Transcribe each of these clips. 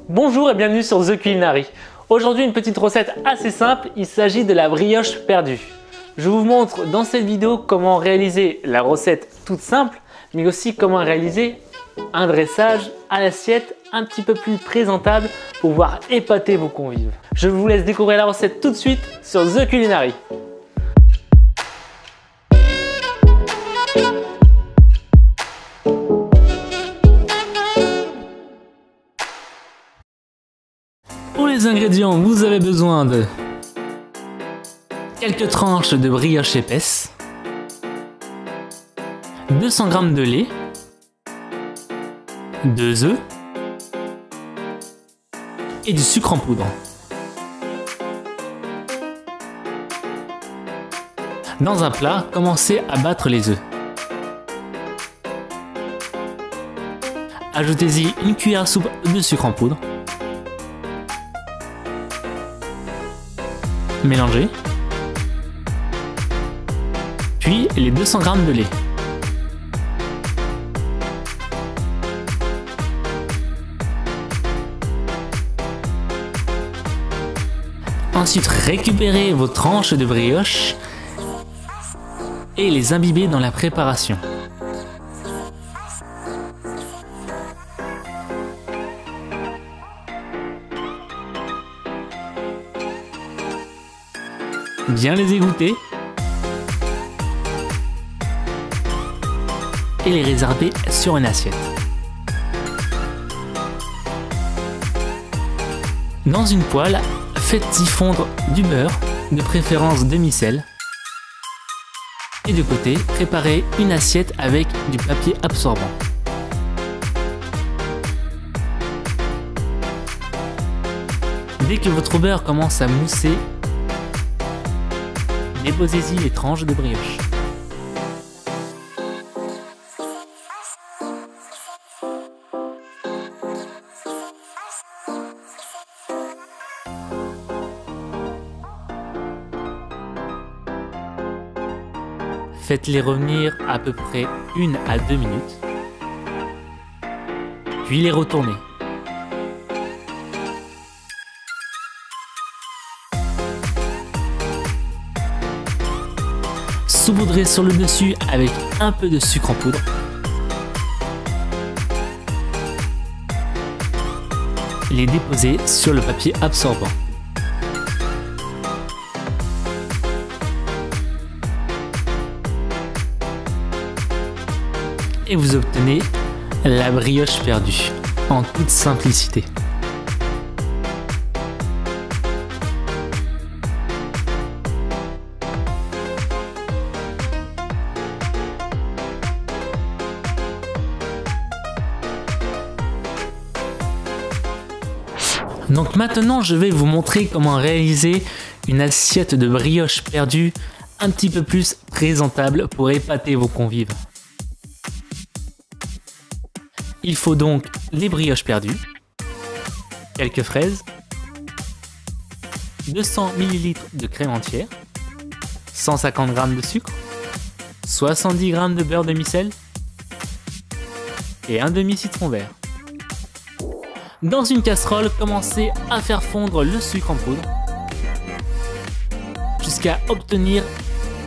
Bonjour et bienvenue sur The Culinary. Aujourd'hui une petite recette assez simple, il s'agit de la brioche perdue. Je vous montre dans cette vidéo comment réaliser la recette toute simple, mais aussi comment réaliser un dressage à l'assiette un petit peu plus présentable pour pouvoir épater vos convives. Je vous laisse découvrir la recette tout de suite sur The Culinary. Pour les ingrédients, vous avez besoin de quelques tranches de brioche épaisse, 200 g de lait, 2 œufs et du sucre en poudre. Dans un plat, commencez à battre les œufs. Ajoutez-y une cuillère à soupe de sucre en poudre. Mélangez. Puis les 200 g de lait. Ensuite, récupérez vos tranches de brioche et les imbibez dans la préparation. Bien les égoutter et les réserver sur une assiette. Dans une poêle, faites-y fondre du beurre, de préférence demi-sel. Et de côté, préparez une assiette avec du papier absorbant. Dès que votre beurre commence à mousser, déposez-y les tranches de brioche. Faites-les revenir à peu près 1 à 2 minutes, puis les retournez. Saupoudrez sur le dessus avec un peu de sucre en poudre. Les déposez sur le papier absorbant. Et vous obtenez la brioche perdue en toute simplicité. Donc maintenant, je vais vous montrer comment réaliser une assiette de brioche perdue un petit peu plus présentable pour épater vos convives. Il faut donc les brioches perdues, quelques fraises, 200 ml de crème entière, 150 g de sucre, 70 g de beurre demi-sel et un demi-citron vert. Dans une casserole, commencez à faire fondre le sucre en poudre jusqu'à obtenir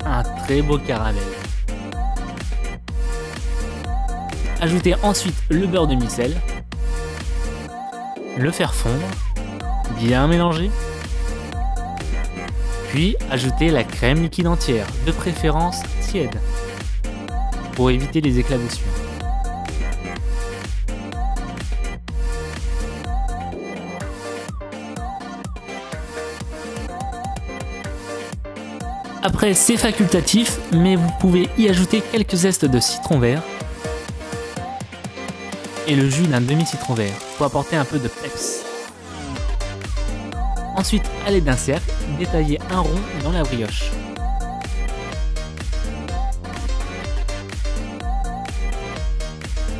un très beau caramel. Ajoutez ensuite le beurre demi-sel, le faire fondre, bien mélanger, puis ajoutez la crème liquide entière, de préférence tiède, pour éviter les éclaboussures. Après, c'est facultatif, mais vous pouvez y ajouter quelques zestes de citron vert et le jus d'un demi-citron vert pour apporter un peu de peps. Ensuite, à l'aide d'un cercle, détaillez un rond dans la brioche.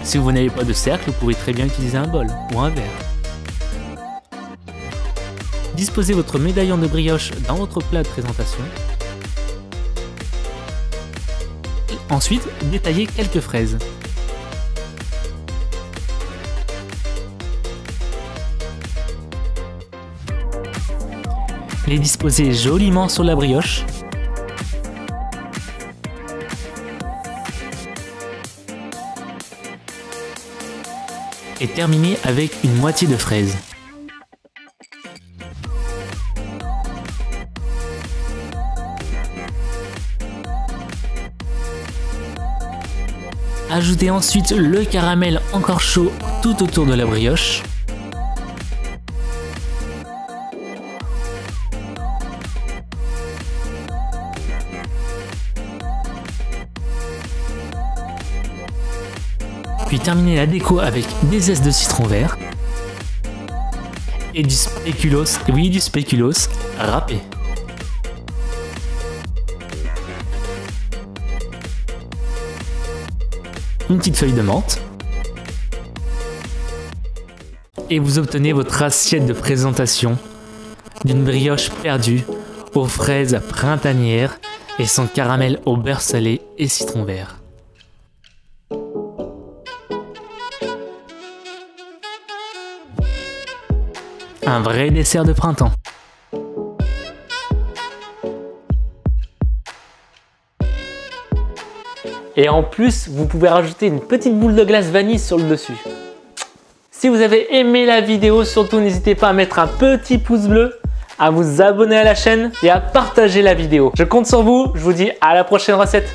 Si vous n'avez pas de cercle, vous pouvez très bien utiliser un bol ou un verre. Disposez votre médaillon de brioche dans votre plat de présentation. Ensuite, détaillez quelques fraises. Les disposer joliment sur la brioche. Et terminer avec une moitié de fraise. Ajoutez ensuite le caramel encore chaud tout autour de la brioche. Puis terminez la déco avec des zestes de citron vert et du spéculoos, oui du spéculoos râpé. Une petite feuille de menthe. Et vous obtenez votre assiette de présentation d'une brioche perdue aux fraises printanières et son caramel au beurre salé et citron vert. Un vrai dessert de printemps. Et en plus, vous pouvez rajouter une petite boule de glace vanille sur le dessus. Si vous avez aimé la vidéo, surtout n'hésitez pas à mettre un petit pouce bleu, à vous abonner à la chaîne et à partager la vidéo. Je compte sur vous, je vous dis à la prochaine recette.